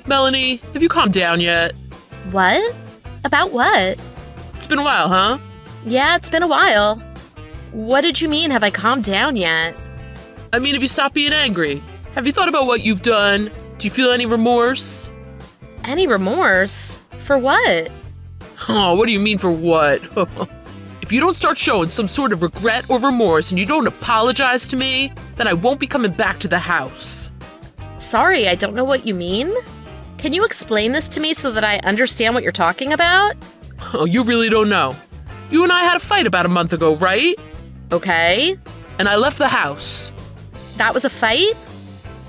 Melanie, have you calmed down yet? What? About what? It's been a while, huh? Yeah, it's been a while. What did you mean, have I calmed down yet? I mean, have you stopped being angry? Have you thought about what you've done? Do you feel any remorse? Any remorse? For what? Oh, what do you mean for what? If you don't start showing some sort of regret or remorse and you don't apologize to me, then I won't be coming back to the house. Sorry, I don't know what you mean. Can you explain this to me so that I understand what you're talking about? Oh, you really don't know. You and I had a fight about a month ago, right? Okay. And I left the house. That was a fight?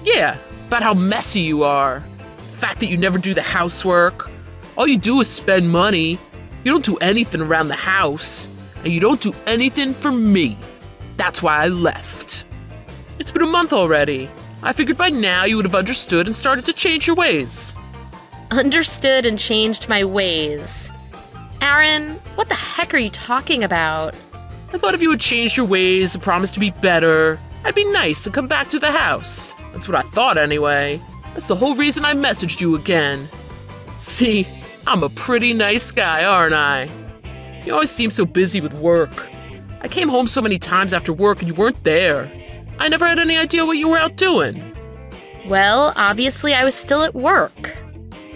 Yeah, about how messy you are. The fact that you never do the housework. All you do is spend money. You don't do anything around the house. And you don't do anything for me. That's why I left. It's been a month already. I figured by now you would have understood and started to change your ways. Understood and changed my ways. Aaron, what the heck are you talking about? I thought if you had changed your ways and promised to be better, I'd be nice and come back to the house. That's what I thought anyway. That's the whole reason I messaged you again. See, I'm a pretty nice guy, aren't I? You always seem so busy with work. I came home so many times after work and you weren't there. I never had any idea what you were out doing. Well, obviously I was still at work.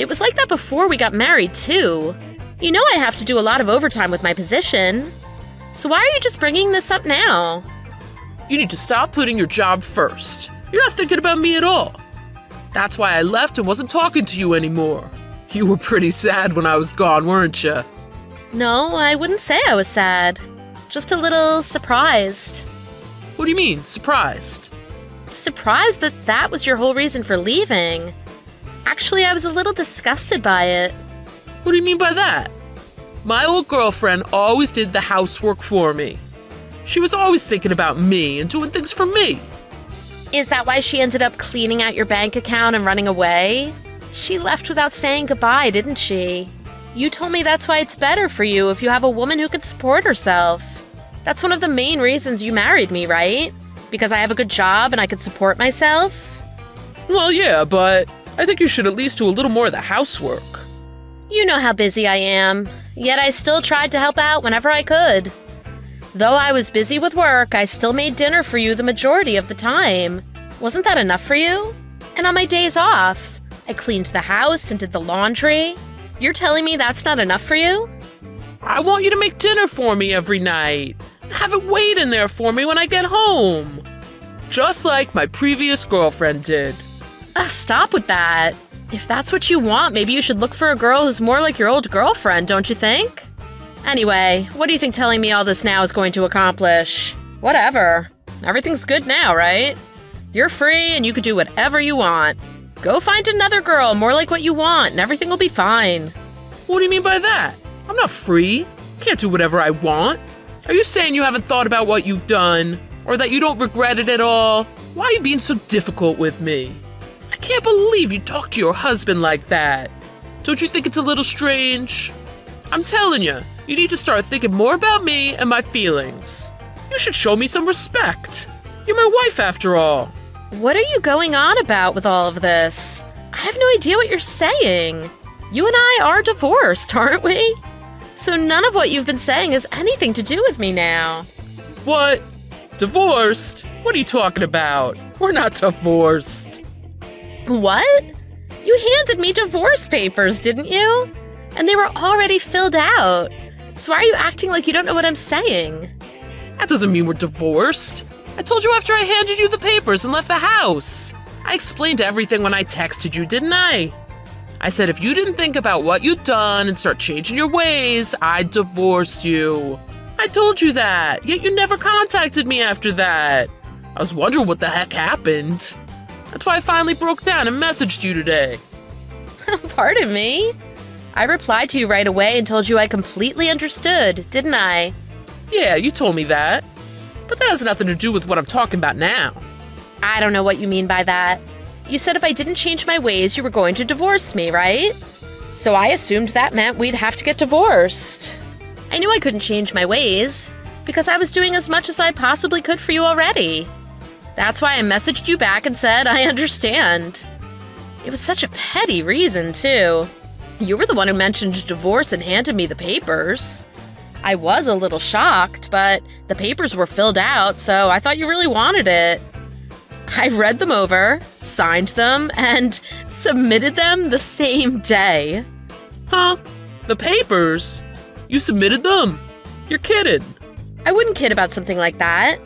It was like that before we got married, too. You know I have to do a lot of overtime with my position. So why are you just bringing this up now? You need to stop putting your job first. You're not thinking about me at all. That's why I left and wasn't talking to you anymore. You were pretty sad when I was gone, weren't you? No, I wouldn't say I was sad. Just a little surprised. What do you mean, surprised? Surprised that that was your whole reason for leaving. Actually, I was a little disgusted by it. What do you mean by that? My old girlfriend always did the housework for me. She was always thinking about me and doing things for me. Is that why she ended up cleaning out your bank account and running away? She left without saying goodbye, didn't she? You told me that's why it's better for you if you have a woman who can support herself. That's one of the main reasons you married me, right? Because I have a good job and I could support myself? Well, yeah, but I think you should at least do a little more of the housework. You know how busy I am, yet I still tried to help out whenever I could. Though I was busy with work, I still made dinner for you the majority of the time. Wasn't that enough for you? And on my days off, I cleaned the house and did the laundry. You're telling me that's not enough for you? I want you to make dinner for me every night. Have it waiting there for me when I get home. Just like my previous girlfriend did. Stop with that. If that's what you want, maybe you should look for a girl who's more like your old girlfriend, don't you think? Anyway, what do you think telling me all this now is going to accomplish? Whatever. Everything's good now, right? You're free and you could do whatever you want. Go find another girl more like what you want and everything will be fine. What do you mean by that? I'm not free. Can't do whatever I want. Are you saying you haven't thought about what you've done? Or that you don't regret it at all? Why are you being so difficult with me? I can't believe you talk to your husband like that. Don't you think it's a little strange? I'm telling you, you need to start thinking more about me and my feelings. You should show me some respect. You're my wife after all. What are you going on about with all of this? I have no idea what you're saying. You and I are divorced, aren't we? So none of what you've been saying has anything to do with me now. What? Divorced? What are you talking about? We're not divorced. What? You handed me divorce papers, didn't you? And they were already filled out. So why are you acting like you don't know what I'm saying? That doesn't mean we're divorced. I told you after I handed you the papers and left the house. I explained everything when I texted you, didn't I? I said if you didn't think about what you'd done and start changing your ways, I'd divorce you. I told you that, yet you never contacted me after that. I was wondering what the heck happened. That's why I finally broke down and messaged you today. Pardon me? I replied to you right away and told you I completely understood, didn't I? Yeah, you told me that. But that has nothing to do with what I'm talking about now. I don't know what you mean by that. You said if I didn't change my ways, you were going to divorce me, right? So I assumed that meant we'd have to get divorced. I knew I couldn't change my ways because I was doing as much as I possibly could for you already. That's why I messaged you back and said I understand. It was such a petty reason, too. You were the one who mentioned divorce and handed me the papers. I was a little shocked, but the papers were filled out, so I thought you really wanted it. I read them over, signed them, and submitted them the same day. Huh? The papers? You submitted them? You're kidding. I wouldn't kid about something like that.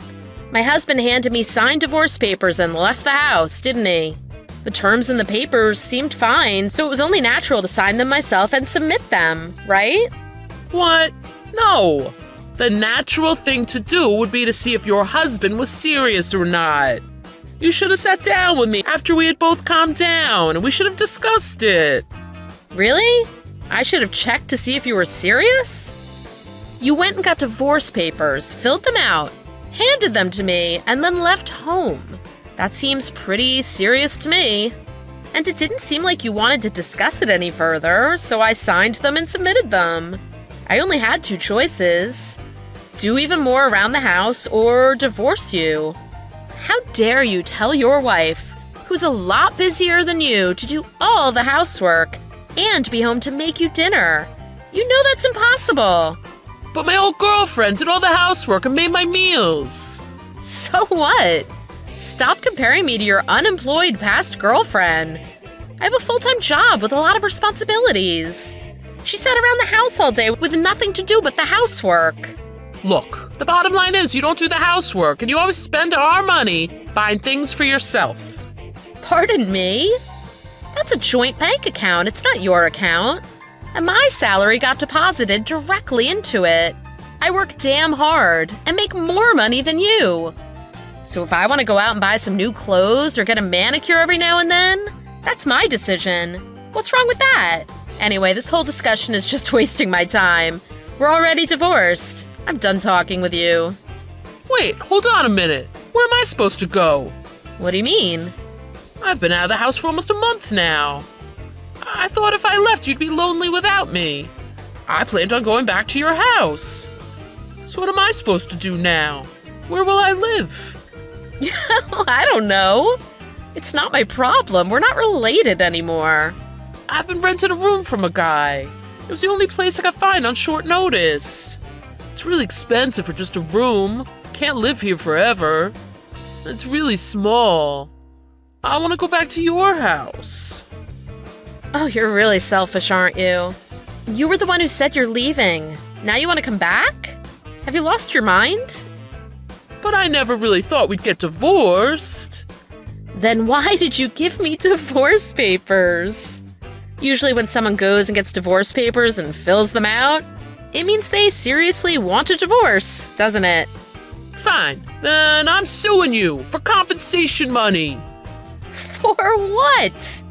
My husband handed me signed divorce papers and left the house, didn't he? The terms in the papers seemed fine, so it was only natural to sign them myself and submit them, right? What? No. The natural thing to do would be to see if your husband was serious or not. You should have sat down with me after we had both calmed down, and we should have discussed it. Really? I should have checked to see if you were serious? You went and got divorce papers, filled them out, handed them to me, and then left home. That seems pretty serious to me. And it didn't seem like you wanted to discuss it any further, so I signed them and submitted them. I only had 2 choices. Do even more around the house or divorce you. How dare you tell your wife, who's a lot busier than you, to do all the housework and be home to make you dinner? You know that's impossible. But my old girlfriend did all the housework and made my meals. So what? Stop comparing me to your unemployed past girlfriend. I have a full-time job with a lot of responsibilities. She sat around the house all day with nothing to do but the housework. Look, the bottom line is you don't do the housework and you always spend our money buying things for yourself. Pardon me? That's a joint bank account. It's not your account. And my salary got deposited directly into it. I work damn hard and make more money than you. So if I want to go out and buy some new clothes or get a manicure every now and then, that's my decision. What's wrong with that? Anyway, this whole discussion is just wasting my time. We're already divorced. I'm done talking with you. Wait, hold on a minute. Where am I supposed to go? What do you mean? I've been out of the house for almost a month now. I thought if I left, you'd be lonely without me. I planned on going back to your house. So what am I supposed to do now? Where will I live? I don't know. It's not my problem. We're not related anymore. I've been renting a room from a guy. It was the only place I could find on short notice. It's really expensive for just a room. Can't live here forever. It's really small. I want to go back to your house. Oh, you're really selfish, aren't you? You were the one who said you're leaving. Now you want to come back? Have you lost your mind? But I never really thought we'd get divorced. Then why did you give me divorce papers? Usually when someone goes and gets divorce papers and fills them out, it means they seriously want a divorce, doesn't it? Fine, then I'm suing you for compensation money. For what?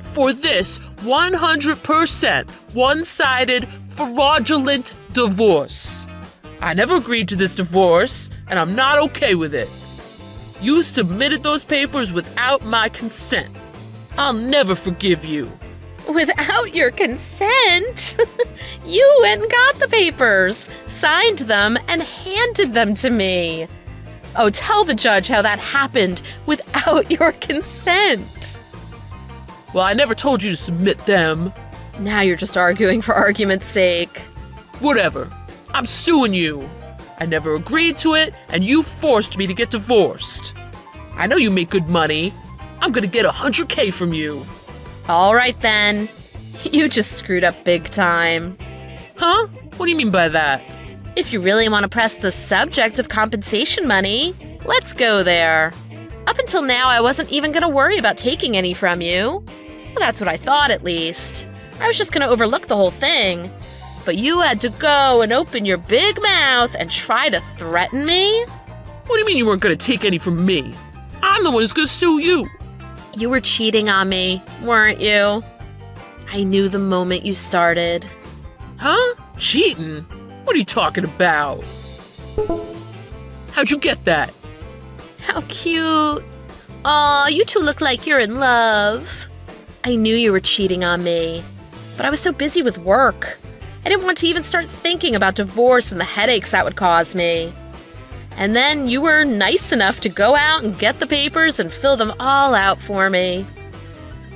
For this 100% one-sided fraudulent divorce. I never agreed to this divorce, and I'm not okay with it. You submitted those papers without my consent. I'll never forgive you. Without your consent? You went and got the papers, signed them, and handed them to me. Oh, tell the judge how that happened without your consent. Well, I never told you to submit them. Now you're just arguing for argument's sake. Whatever. I'm suing you. I never agreed to it, and you forced me to get divorced. I know you make good money. I'm gonna get $100K from you. All right, then. You just screwed up big time. Huh? What do you mean by that? If you really want to press the subject of compensation money, let's go there. Up until now, I wasn't even going to worry about taking any from you. Well, that's what I thought, at least. I was just going to overlook the whole thing. But you had to go and open your big mouth and try to threaten me? What do you mean you weren't gonna take any from me? I'm the one who's gonna sue you. You were cheating on me, weren't you? I knew the moment you started. Huh? Cheating? What are you talking about? How'd you get that? How cute. Aw, you two look like you're in love. I knew you were cheating on me, but I was so busy with work. I didn't want to even start thinking about divorce and the headaches that would cause me. And then you were nice enough to go out and get the papers and fill them all out for me.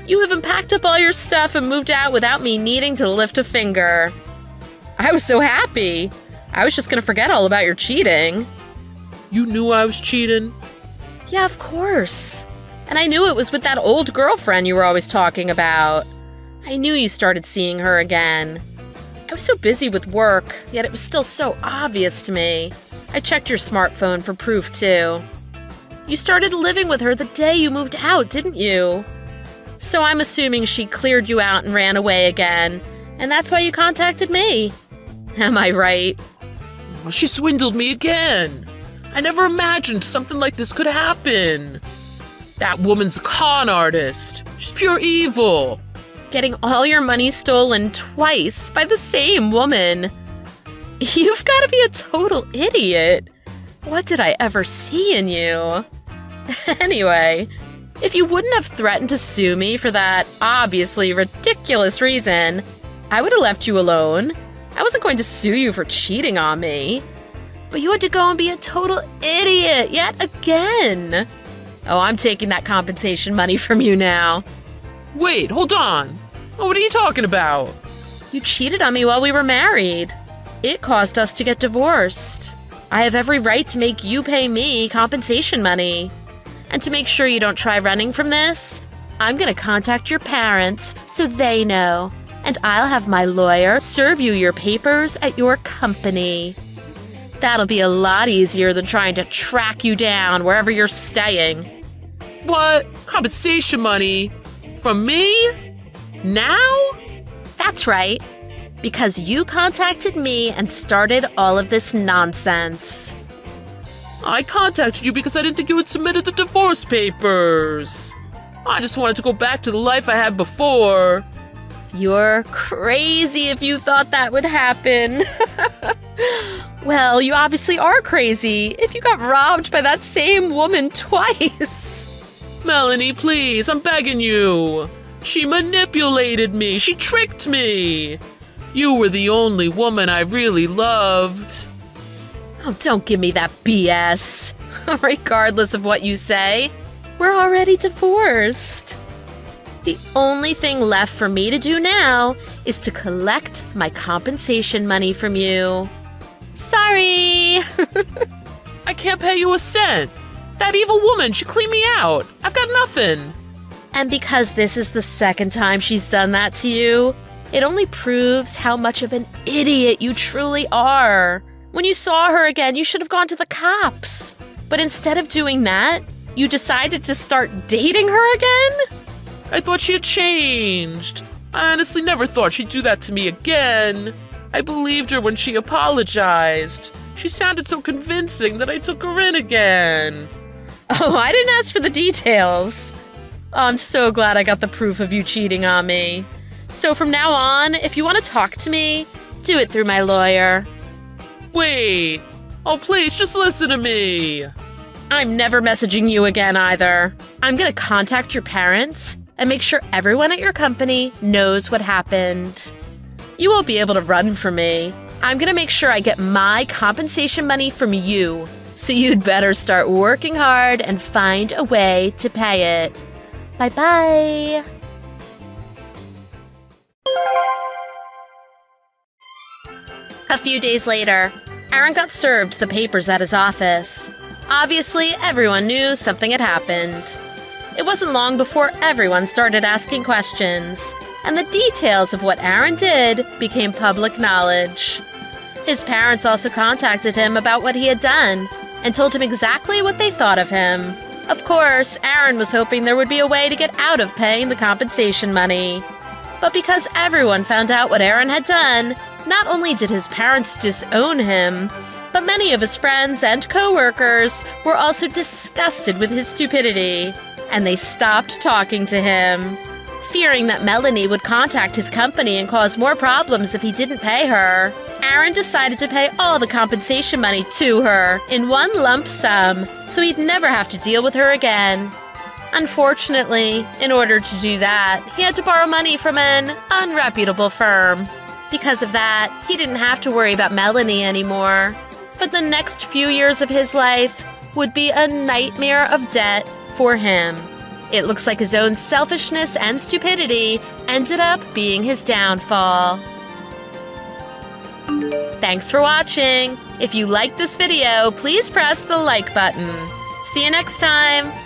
You even packed up all your stuff and moved out without me needing to lift a finger. I was so happy. I was just gonna forget all about your cheating. You knew I was cheating? Yeah, of course. And I knew it was with that old girlfriend you were always talking about. I knew you started seeing her again. I was so busy with work, yet it was still so obvious to me. I checked your smartphone for proof, too. You started living with her the day you moved out, didn't you? So I'm assuming she cleared you out and ran away again, and that's why you contacted me. Am I right? Well, she swindled me again. I never imagined something like this could happen. That woman's a con artist. She's pure evil. Getting all your money stolen twice by the same woman. You've got to be a total idiot. What did I ever see in you? Anyway, if you wouldn't have threatened to sue me for that obviously ridiculous reason, I would have left you alone. I wasn't going to sue you for cheating on me. But you had to go and be a total idiot yet again. Oh, I'm taking that compensation money from you now. Wait, hold on. What are you talking about? You cheated on me while we were married. It caused us to get divorced. I have every right to make you pay me compensation money. And to make sure you don't try running from this, I'm gonna contact your parents so they know. And I'll have my lawyer serve you your papers at your company. That'll be a lot easier than trying to track you down wherever you're staying. What? Compensation money? From me? Now? That's right. Because you contacted me and started all of this nonsense. I contacted you because I didn't think you had submitted the divorce papers. I just wanted to go back to the life I had before. You're crazy if you thought that would happen. Well, you obviously are crazy if you got robbed by that same woman twice. Melanie, please, I'm begging you. She manipulated me. She tricked me. You were the only woman I really loved. Oh, don't give me that BS. Regardless of what you say, we're already divorced. The only thing left for me to do now is to collect my compensation money from you. Sorry. I can't pay you a cent. That evil woman, she cleaned me out. I've got nothing. And because this is the second time she's done that to you, it only proves how much of an idiot you truly are. When you saw her again, you should have gone to the cops. But instead of doing that, you decided to start dating her again? I thought she had changed. I honestly never thought she'd do that to me again. I believed her when she apologized. She sounded so convincing that I took her in again. Oh, I didn't ask for the details. Oh, I'm so glad I got the proof of you cheating on me. So from now on, if you want to talk to me, do it through my lawyer. Wait. Oh, please, just listen to me. I'm never messaging you again either. I'm gonna contact your parents and make sure everyone at your company knows what happened. You won't be able to run from me. I'm gonna make sure I get my compensation money from you. So you'd better start working hard and find a way to pay it. Bye-bye. A few days later, Aaron got served the papers at his office. Obviously, everyone knew something had happened. It wasn't long before everyone started asking questions, and the details of what Aaron did became public knowledge. His parents also contacted him about what he had done and told him exactly what they thought of him. Of course, Aaron was hoping there would be a way to get out of paying the compensation money. But because everyone found out what Aaron had done, not only did his parents disown him, but many of his friends and co-workers were also disgusted with his stupidity, and they stopped talking to him. Fearing that Melanie would contact his company and cause more problems if he didn't pay her, Aaron decided to pay all the compensation money to her in one lump sum so he'd never have to deal with her again. Unfortunately, in order to do that, he had to borrow money from an unreputable firm. Because of that, he didn't have to worry about Melanie anymore. But the next few years of his life would be a nightmare of debt for him. It looks like his own selfishness and stupidity ended up being his downfall. Thanks for watching. If you liked this video, please press the like button. See you next time.